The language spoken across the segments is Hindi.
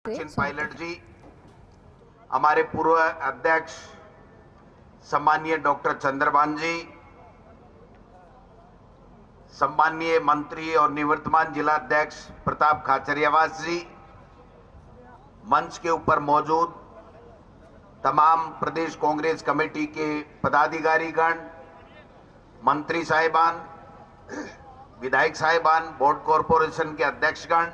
सचिन पायलट जी, हमारे पूर्व अध्यक्ष सम्माननीय डॉक्टर चंद्रभान जी, सम्माननीय मंत्री और निवर्तमान जिला अध्यक्ष प्रताप खाचरियावास जी, मंच के ऊपर मौजूद तमाम प्रदेश कांग्रेस कमेटी के पदाधिकारीगण, मंत्री साहिबान, विधायक साहिबान, बोर्ड कॉरपोरेशन के अध्यक्षगण,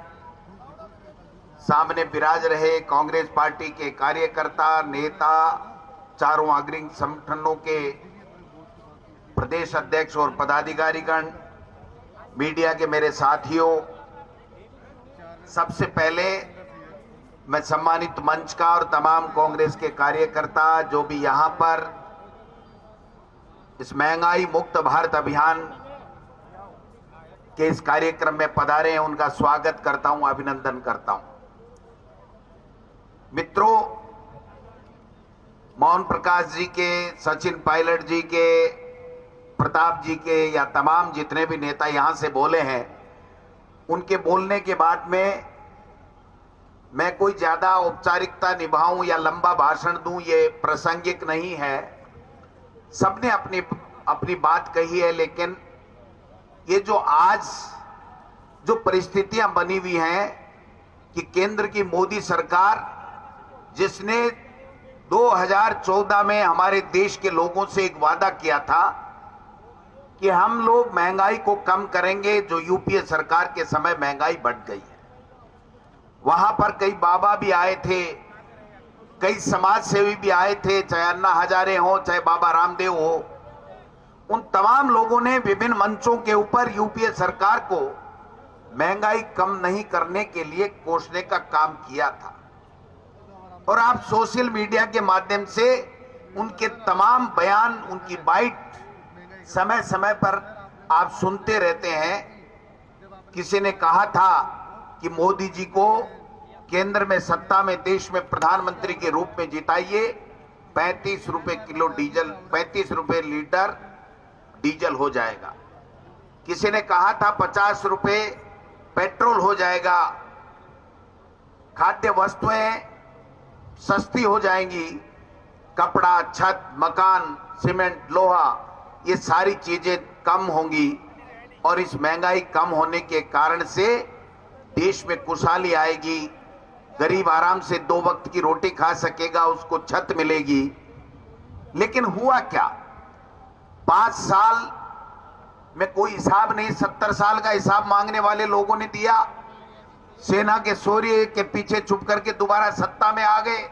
सामने विराज रहे कांग्रेस पार्टी के कार्यकर्ता, नेता, चारों अग्रणी संगठनों के प्रदेश अध्यक्ष और पदाधिकारीगण, मीडिया के मेरे साथियों, सबसे पहले मैं सम्मानित मंच का और तमाम कांग्रेस के कार्यकर्ता जो भी यहां पर इस महंगाई मुक्त भारत अभियान के इस कार्यक्रम में पधारे हैं, उनका स्वागत करता हूं, अभिनंदन करता हूं। मित्रों, मोहन प्रकाश जी के, सचिन पायलट जी के, प्रताप जी के या तमाम जितने भी नेता यहां से बोले हैं, उनके बोलने के बाद में मैं कोई ज्यादा औपचारिकता निभाऊं या लंबा भाषण दूं, ये प्रासंगिक नहीं है। सबने अपनी अपनी बात कही है, लेकिन ये जो आज जो परिस्थितियां बनी हुई हैं कि केंद्र की मोदी सरकार, जिसने 2014 में हमारे देश के लोगों से एक वादा किया था कि हम लोग महंगाई को कम करेंगे, जो यूपीए सरकार के समय महंगाई बढ़ गई है। वहां पर कई बाबा भी आए थे, कई समाज सेवी भी आए थे, चाहे अन्ना हजारे हो, चाहे बाबा रामदेव हो। उन तमाम लोगों ने विभिन्न मंचों के ऊपर यूपीए सरकार को महंगाई कम नहीं करने के लिए कोसने का काम किया था। और आप सोशल मीडिया के माध्यम से उनके तमाम बयान, उनकी बाइट समय समय पर आप सुनते रहते हैं। किसी ने कहा था कि मोदी जी को केंद्र में सत्ता में देश में प्रधानमंत्री के रूप में जिताइए, 35 रुपए किलो डीजल, 35 रुपए लीटर डीजल हो जाएगा। किसी ने कहा था 50 रुपए पेट्रोल हो जाएगा, खाद्य वस्तुएं सस्ती हो जाएंगी, कपड़ा, छत, मकान, सीमेंट, लोहा, ये सारी चीजें कम होंगी और इस महंगाई कम होने के कारण से देश में खुशहाली आएगी, गरीब आराम से 2 वक्त की रोटी खा सकेगा, उसको छत मिलेगी। लेकिन हुआ क्या? 5 साल में कोई हिसाब नहीं, 70 साल का हिसाब मांगने वाले लोगों ने दिया। सेना के शौर्य के पीछे छुप करके दोबारा सत्ता में आ गए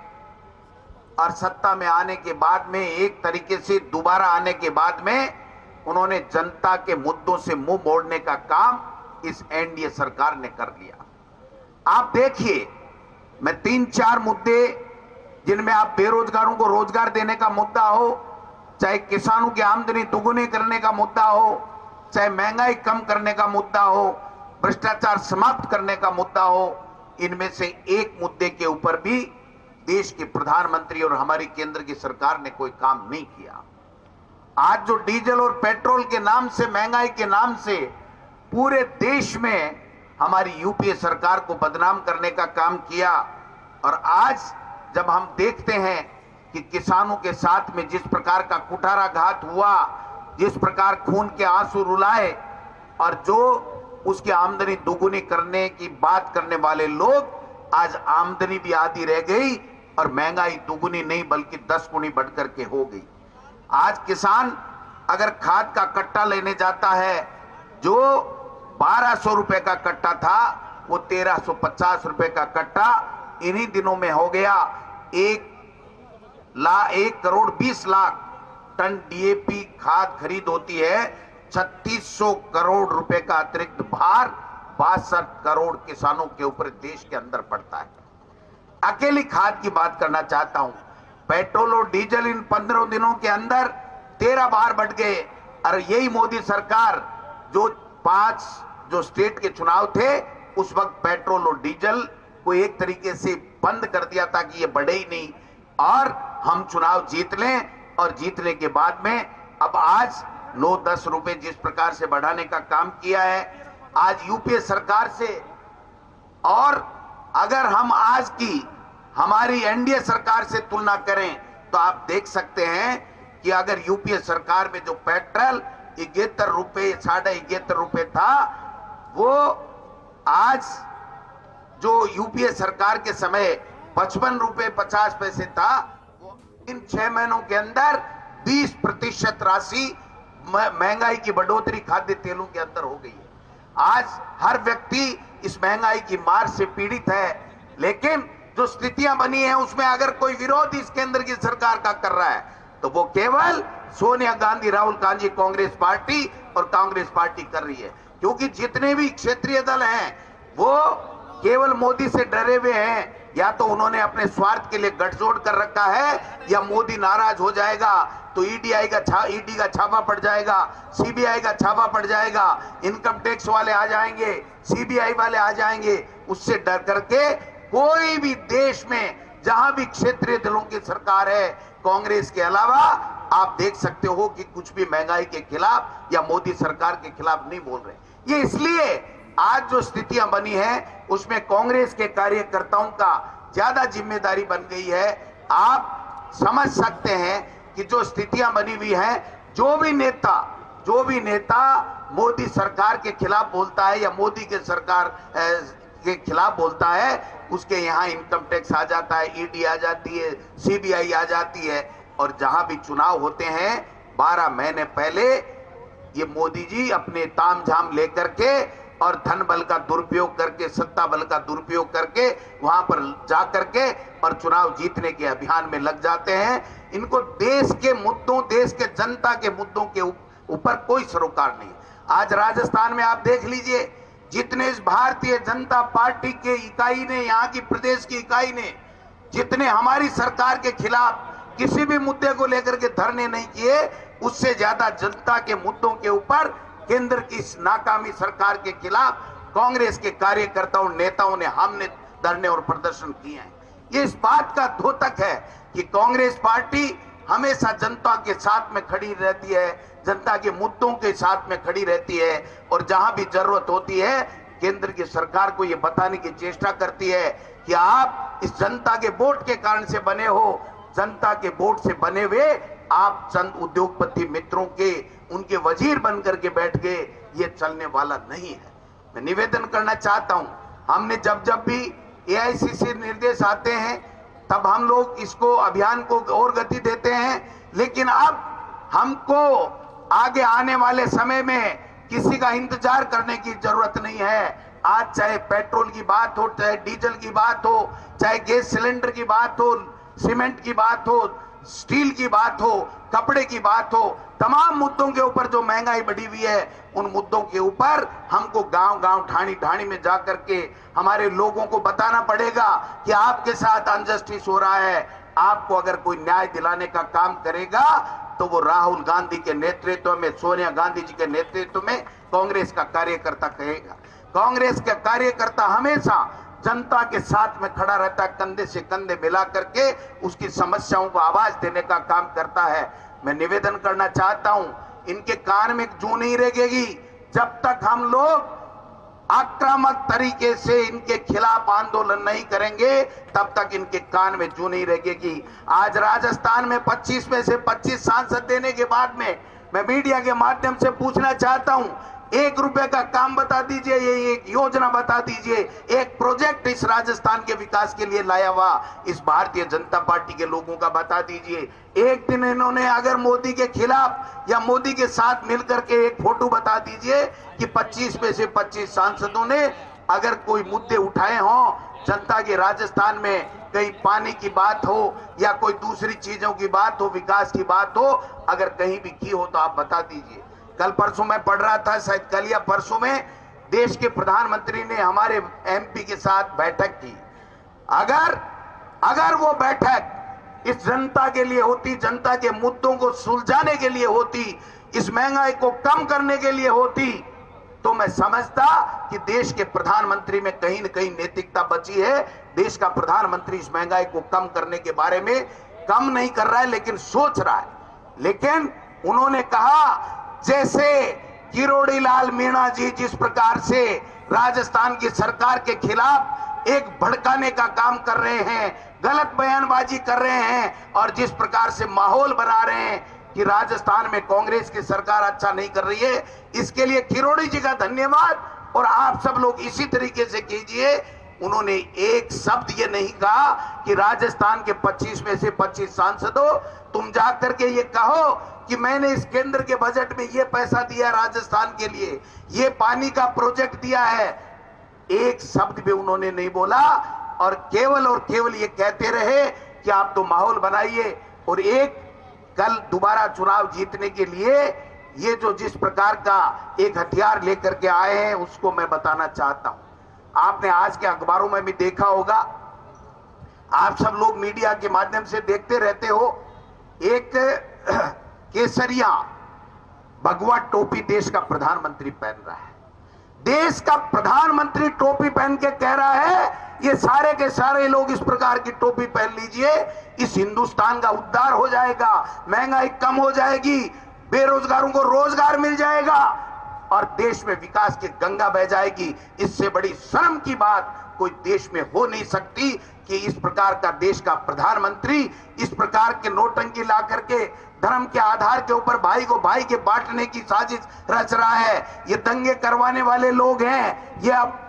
और सत्ता में आने के बाद में, एक तरीके से दोबारा आने के बाद में, उन्होंने जनता के मुद्दों से मुंह मोड़ने का काम इस एनडीए सरकार ने कर लिया। आप देखिए, मैं 3-4 मुद्दे जिनमें आप बेरोजगारों को रोजगार देने का मुद्दा हो, चाहे किसानों की आमदनी दुगुनी करने का मुद्दा हो, चाहे महंगाई कम करने का मुद्दा हो, भ्रष्टाचार समाप्त करने का मुद्दा हो, इनमें से एक मुद्दे के ऊपर भी देश के प्रधानमंत्री और हमारी केंद्र की सरकार ने कोई काम नहीं किया। आज जो डीजल और पेट्रोल के नाम से, महंगाई के नाम से पूरे देश में हमारी यूपीए सरकार को बदनाम करने का काम किया, और आज जब हम देखते हैं कि किसानों के साथ में जिस प्रकार का कुठाराघात हुआ, जिस प्रकार खून के आंसू रुलाए, और जो उसकी आमदनी दोगुनी करने की बात करने वाले लोग, आज आमदनी भी आधी रह गई और महंगाई दोगुनी नहीं बल्कि 10 गुनी बढ़कर के हो गई। आज किसान अगर खाद का कट्टा लेने जाता है, जो 1200 रुपए का कट्टा था, वो 1350 रुपए का कट्टा इन्हीं दिनों में हो गया। 1 करोड़ 20 लाख टन डीएपी खाद खरीद होती है, 3600 करोड़ रुपए का अतिरिक्त भार 62 करोड़ किसानों के ऊपर देश के अंदर पड़ता है। अकेली खाद की बात करना चाहता हूं, पेट्रोल और डीजल इन 15 दिनों के अंदर 13 बार बढ़ गए। और यही मोदी सरकार, जो 5 जो स्टेट के चुनाव थे, उस वक्त पेट्रोल और डीजल को एक तरीके से बंद कर दिया था कि ये बढ़े ही नहीं, और हम चुनाव जीत लें। और जीतने के बाद में अब आज 9-10 रुपए जिस प्रकार से बढ़ाने का काम किया है, आज यूपीए सरकार से और अगर हम आज की हमारी एनडीए सरकार से तुलना करें तो आप देख सकते हैं कि अगर यूपीए सरकार में जो पेट्रोल 71 रुपए 71.5 रुपए था, वो आज जो यूपीए सरकार के समय 55 रुपए 50 पैसे था, वो इन 6 महीनों के अंदर 20% राशि महंगाई की बढ़ोतरी खाद्य तेलों के अंदर हो गई है। आज हर व्यक्ति इस महंगाई की मार से पीड़ित है, लेकिन जो स्थितियां बनी है उसमें अगर कोई विरोध इस केंद्र की सरकार का कर रहा है तो वो केवल सोनिया गांधी, राहुल गांधी, कांग्रेस पार्टी और कांग्रेस पार्टी कर रही है। क्योंकि जितने भी क्षेत्रीय दल हैं वो केवल मोदी से डरे हुए हैं, या तो उन्होंने अपने स्वार्थ के लिए गठजोड़ कर रखा है, या मोदी नाराज हो जाएगा तो ईडी का छापा पड़ जाएगा, सीबीआई का छापा पड़ जाएगा, इनकम टैक्स वाले आ जाएंगे, सीबीआई वाले आ जाएंगे। उससे डर करके कोई भी देश में जहां भी क्षेत्रीय दलों की सरकार है, कांग्रेस के अलावा, आप देख सकते हो कि कुछ भी महंगाई के खिलाफ या मोदी सरकार के खिलाफ नहीं बोल रहे। ये इसलिए आज जो स्थितियां बनी है उसमें कांग्रेस के कार्यकर्ताओं का ज्यादा जिम्मेदारी बन गई है। आप समझ सकते हैं कि जो स्थितियां बनी हुई है, जो भी नेता मोदी सरकार के खिलाफ बोलता है या मोदी के सरकार के खिलाफ बोलता है, उसके यहाँ इनकम टैक्स आ जाता है, ईडी आ जाती है, सीबीआई आ जाती है। और जहां भी चुनाव होते हैं 12 महीने पहले ये मोदी जी अपने तामझाम लेकर के और धन बल का दुरुपयोग करके, सत्ता बल का दुरुपयोग करके वहां पर जाकर के और चुनाव जीतने के अभियान में लग जाते हैं। इनको देश के मुद्दों, देश के जनता के मुद्दों के ऊपर कोई सरोकार नहीं। आज राजस्थान में आप देख लीजिए, जितने इस भारतीय जनता पार्टी के इकाई ने, यहाँ की प्रदेश की इकाई ने, जितने हमारी सरकार के खिलाफ किसी भी मुद्दे को लेकर के धरने नहीं किए, उससे ज्यादा जनता के मुद्दों के ऊपर केंद्र की इस नाकामी सरकार के खिलाफ कांग्रेस के कार्यकर्ताओं, नेताओं ने हमने धरने और प्रदर्शन किए हैं। ये इस बात का द्योतक है कि कांग्रेस पार्टी हमेशा जनता के साथ में खड़ी रहती है, जनता के मुद्दों के साथ में खड़ी रहती है, और जहां भी जरूरत होती है केंद्र की सरकार को ये बताने की चेष्टा करती है कि आप इस जनता के वोट के कारण से बने हो, जनता के वोट से बने हुए आप चंद उद्योगपति मित्रों के, उनके वजीर बनकर के बैठ गए, ये चलने वाला नहीं है। मैं निवेदन करना चाहता हूं, हमने जब भी एआईसीसी निर्देश आते हैं तब हम लोग इसको अभियान को और गति देते हैं, लेकिन अब हमको आगे आने वाले समय में किसी का इंतजार करने की जरूरत नहीं है। आज चाहे पेट्रोल की बात हो, चाहे डीजल की बात हो, चाहे गैस सिलेंडर की बात हो, सीमेंट की बात हो, स्टील की बात हो, कपड़े की बात हो, तमाम मुद्दों के ऊपर जो महंगाई बढ़ी हुई है, उन मुद्दों के ऊपर हमको गांव-गांव, ठाणी-ठाणी में जाकर के हमारे लोगों को बताना पड़ेगा कि आपके साथ अनजस्टिस हो रहा है। आपको अगर कोई न्याय दिलाने का काम करेगा तो वो राहुल गांधी के नेतृत्व में, सोनिया गांधी जी के नेतृत्व में कांग्रेस का कार्यकर्ता कहेगा। कांग्रेस का कार्यकर्ता हमेशा जनता के साथ में खड़ा रहता है, कंधे से कंधे मिला करके उसकी समस्याओं को आवाज देने का काम करता है। मैं निवेदन करना चाहता हूं, इनके कान में जूं नहीं रहेगी जब तक हम लोग आक्रामक तरीके से इनके खिलाफ आंदोलन नहीं करेंगे, तब तक इनके कान में जूं नहीं रहेगी। आज राजस्थान में 25 में से 25 सांसद देने के बाद में मैं मीडिया के माध्यम से पूछना चाहता हूं, 1 रुपए का काम बता दीजिए, ये एक योजना बता दीजिए, एक प्रोजेक्ट इस राजस्थान के विकास के लिए लाया हुआ इस भारतीय जनता पार्टी के लोगों का बता दीजिए। एक दिन इन्होंने अगर मोदी के खिलाफ या मोदी के साथ मिलकर के एक फोटो बता दीजिए कि 25 में से 25 सांसदों ने अगर कोई मुद्दे उठाए हों जनता के राजस्थान में, कहीं पानी की बात हो या कोई दूसरी चीजों की बात हो, विकास की बात हो, अगर कहीं भी की हो तो आप बता दीजिए। कल परसों मैं पढ़ रहा था, शायद कल या परसों में, देश के प्रधानमंत्री ने हमारे एमपी के साथ बैठक की। अगर वो बैठक इस जनता के लिए होती, जनता के मुद्दों को सुलझाने के लिए होती, इस महंगाई को कम करने के लिए होती, तो मैं समझता कि देश के प्रधानमंत्री में कहीं न कहीं नैतिकता बची है। देश का प्रधानमंत्री इस महंगाई को कम करने के बारे में कम नहीं कर रहा है, लेकिन सोच रहा है। लेकिन उन्होंने कहा, जैसे किरोड़ी लाल मीणा जी जिस प्रकार से राजस्थान की सरकार के खिलाफ एक भड़काने का काम कर रहे हैं, गलत बयानबाजी कर रहे हैं और जिस प्रकार से माहौल बना रहे हैं कि राजस्थान में कांग्रेस की सरकार अच्छा नहीं कर रही है, इसके लिए किरोड़ी जी का धन्यवाद। और आप सब लोग इसी तरीके से कीजिए। उन्होंने एक शब्द ये नहीं कहा कि राजस्थान के 25 में से 25 सांसदों तुम जाकर के ये कहो कि मैंने इस केंद्र के बजट में ये पैसा दिया राजस्थान के लिए, ये पानी का प्रोजेक्ट दिया है। एक शब्द भी उन्होंने नहीं बोला और केवल ये कहते रहे कि आप तो माहौल बनाइए। और एक कल दोबारा चुनाव जीतने के लिए ये जो जिस प्रकार का एक हथियार लेकर के आए हैं उसको मैं बताना चाहता हूं। आपने आज के अखबारों में भी देखा होगा, आप सब लोग मीडिया के माध्यम से देखते रहते हो, एक केसरिया भगवा टोपी देश का प्रधानमंत्री पहन रहा है। देश का प्रधानमंत्री टोपी पहन के कह रहा है ये सारे के सारे लोग इस प्रकार की टोपी पहन लीजिए, इस हिंदुस्तान का उद्धार हो जाएगा, महंगाई कम हो जाएगी, बेरोजगारों को रोजगार मिल जाएगा और देश में विकास की गंगा बह जाएगी। इससे बड़ी शर्म की बात कोई देश में हो नहीं सकती कि इस प्रकार का देश का प्रधानमंत्री इस प्रकार के नोटंकी ला करके धर्म के आधार के ऊपर भाई को भाई के बांटने की साजिश रच रहा है। ये दंगे करवाने वाले लोग हैं। ये अब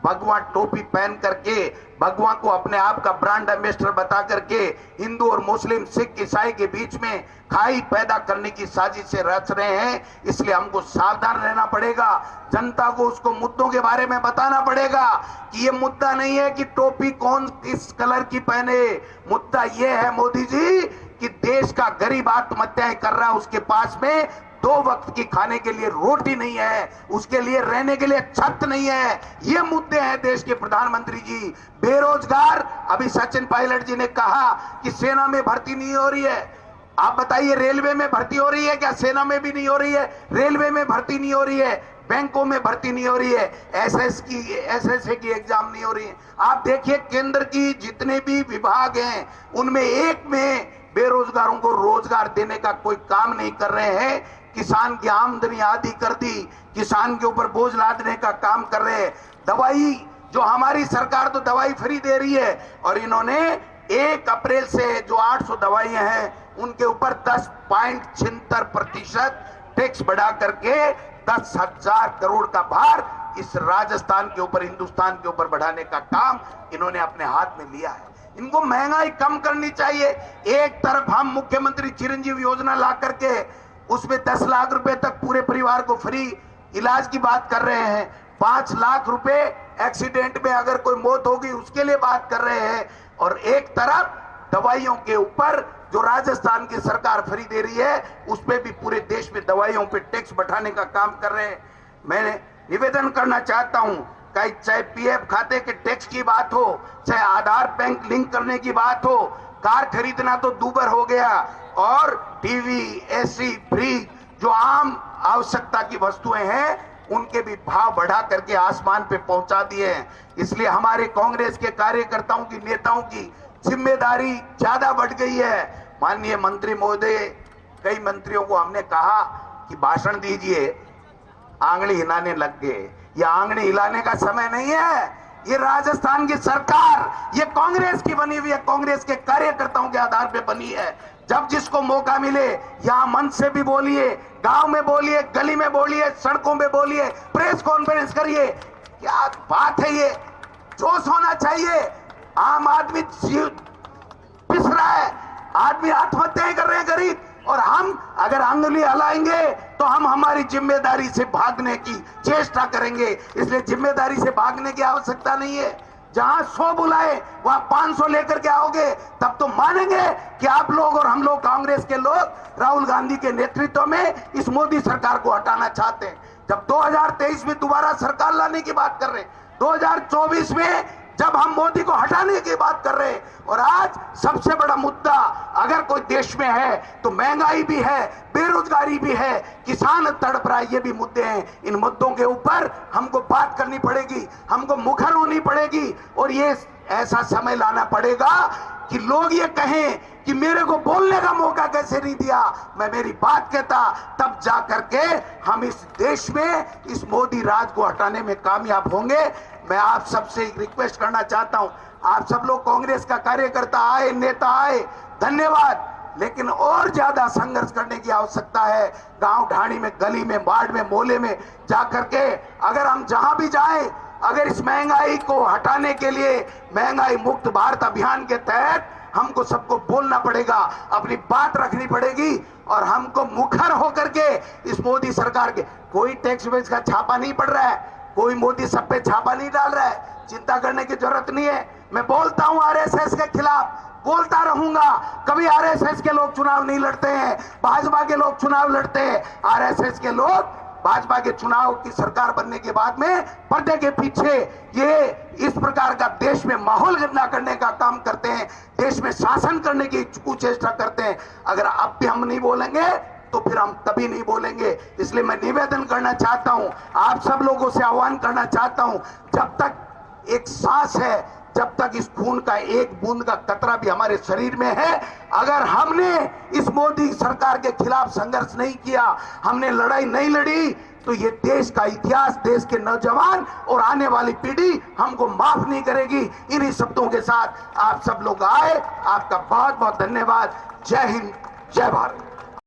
भगवा टोपी पहन करके भगवा को अपने आप का ब्रांड एम्बेसडर बता करके हिंदू और मुस्लिम सिख ईसाई के बीच में खाई पैदा करने की साजिश से रच रहे हैं। इसलिए हमको सावधान रहना पड़ेगा, जनता को उसको मुद्दों के बारे में बताना पड़ेगा कि ये मुद्दा नहीं है कि टोपी कौन किस कलर की पहने। मुद्दा ये है मोदी जी कि देश का गरीब आत्महत्याएं कर रहा है, उसके पास में 2 वक्त की खाने के लिए रोटी नहीं है, उसके लिए रहने के लिए छत नहीं है। ये मुद्दे हैं देश के प्रधानमंत्री जी। बेरोजगार, अभी सचिन पायलट जी ने कहा कि सेना में भर्ती नहीं हो रही है। आप बताइए रेलवे में भर्ती हो रही है क्या? सेना में भी नहीं हो रही है, रेलवे में भर्ती नहीं हो रही है, बैंकों में भर्ती नहीं हो रही है, एसएससी की एग्जाम नहीं हो रही है। आप देखिए केंद्र की जितने भी विभाग हैं उनमें एक में बेरोजगारों को रोजगार देने का कोई काम नहीं कर रहे हैं। किसान की आमदनी आधी कर दी, किसान के ऊपर बोझ लादने का काम कर रहे हैं। दवाई जो हमारी सरकार तो दवाई फ्री दे रही है और इन्होंने 1 अप्रैल से जो 800 दवाइयां हैं उनके ऊपर 10.76% टैक्स बढ़ा करके 10,000 करोड़ का भार इस राजस्थान के ऊपर, हिंदुस्तान के ऊपर बढ़ाने का काम इन्होंने अपने हाथ में लिया है। इनको महंगाई कम करनी चाहिए। एक तरफ हम मुख्यमंत्री चिरंजीव योजना ला करके उसमें 10 लाख रुपए तक पूरे परिवार को फ्री इलाज की बात कर रहे हैं, 5 लाख रुपए एक्सीडेंट में अगर कोई मौत होगी उसके लिए बात कर रहे हैं, और एक तरफ दवाइयों के ऊपर जो राजस्थान की सरकार फ्री दे रही है उस पे भी पूरे देश में दवाइयों पे टैक्स बढ़ाने का काम कर रहे हैं। मैं निवेदन करना चाहता हूं, चाहे पीएफ खाते के टैक्स की बात हो, चाहे आधार बैंक लिंक करने की बात हो, कार खरीदना तो दूभर हो गया और टीवी, एसी, फ्रिज जो आम आवश्यकता की वस्तुएं हैं उनके भी भाव बढ़ा करके आसमान पे पहुंचा दिए हैं। इसलिए हमारे कांग्रेस के कार्यकर्ताओं की, नेताओं की जिम्मेदारी ज्यादा बढ़ गई है। माननीय मंत्री महोदय, कई मंत्रियों को हमने कहा कि भाषण दीजिए, आंगली हिलाने लग गए। ये आंगली हिलाने का समय नहीं है। ये राजस्थान की सरकार ये कांग्रेस की बनी हुई है, कांग्रेस के कार्यकर्ताओं के आधार पे बनी है। जब जिसको मौका मिले यहां मंच से भी बोलिए, गांव में बोलिए, गली में बोलिए, सड़कों में बोलिए, प्रेस कॉन्फ्रेंस करिए। क्या बात है, ये जोश होना चाहिए। आम आदमी पिस रहा है, आदमी आत्महत्याएं कर रहे हैं गरीब, और हम अगर अंगुली हलाएंगे तो हम हमारी जिम्मेदारी से भागने की चेष्टा करेंगे। इसलिए जिम्मेदारी से भागने की आवश्यकता नहीं है। जहां 100 बुलाए वहां 500 लेकर के आओगे तब तो मानेंगे कि आप लोग और हम लोग, कांग्रेस के लोग राहुल गांधी के नेतृत्व में इस मोदी सरकार को हटाना चाहते हैं। जब 2023 में दोबारा सरकार लाने की बात कर रहे हैं, 2024 में जब हम मोदी को हटाने की बात कर रहे हैं, और आज सबसे बड़ा मुद्दा अगर कोई देश में है तो महंगाई भी है, बेरोजगारी भी है, किसान तड़प रहा है, ये भी मुद्दे हैं। इन मुद्दों के ऊपर हमको बात करनी पड़ेगी, हमको मुखर होनी पड़ेगी, और ये ऐसा समय लाना पड़ेगा कि लोग ये कहें कि मेरे को बोलने का मौका कैसे नहीं दिया, मैं मेरी बात कहता, तब जा करके हम इस देश में इस मोदी राज को हटाने में कामयाब होंगे। मैं आप सबसे एक रिक्वेस्ट करना चाहता हूं, आप सब लोग कांग्रेस का कार्यकर्ता आए, नेता आए, धन्यवाद, लेकिन और ज्यादा संघर्ष करने की आवश्यकता है। गांव ढाणी में, गली में, वार्ड में, मोहल्ले में जाकर के अगर हम जहां भी जाएं, अगर इस महंगाई को हटाने के लिए महंगाई मुक्त भारत अभियान के तहत हमको सबको बोलना पड़ेगा, अपनी बात रखनी पड़ेगी और हमको मुखर होकर के इस मोदी सरकार के, कोई टैक्स वेक्स का छापा नहीं पड़ रहा है, कोई मोदी सब पे छापा नहीं डाल रहा है, चिंता करने की जरूरत नहीं है। मैं बोलता हूं आरएसएस के खिलाफ, बोलता रहूंगा। कभी आरएसएस के लोग चुनाव नहीं लड़ते हैं, भाजपा के लोग चुनाव लड़ते हैं। आरएसएस के लोग भाजपा के चुनाव की सरकार बनने के बाद में पर्दे के पीछे ये इस प्रकार का देश में माहौल गंदा करने का काम करते हैं, देश में शासन करने की कुचेष्टा करते हैं। अगर अब भी हम नहीं बोलेंगे तो फिर हम तभी नहीं बोलेंगे। इसलिए मैं निवेदन करना चाहता हूं, आप सब लोगों से आह्वान करना चाहता हूं, जब तक एक सांस है, जब तक इस खून का एक बूंद का कतरा भी हमारे शरीर में है, अगर हमने इस मोदी सरकार के खिलाफ संघर्ष नहीं किया, हमने लड़ाई नहीं लड़ी, तो ये देश का इतिहास, देश के नौजवान और आने वाली पीढ़ी हमको माफ नहीं करेगी। इन्हीं शब्दों के साथ आप सब लोग आए, आपका बहुत बहुत धन्यवाद। जय हिंद, जय भारत।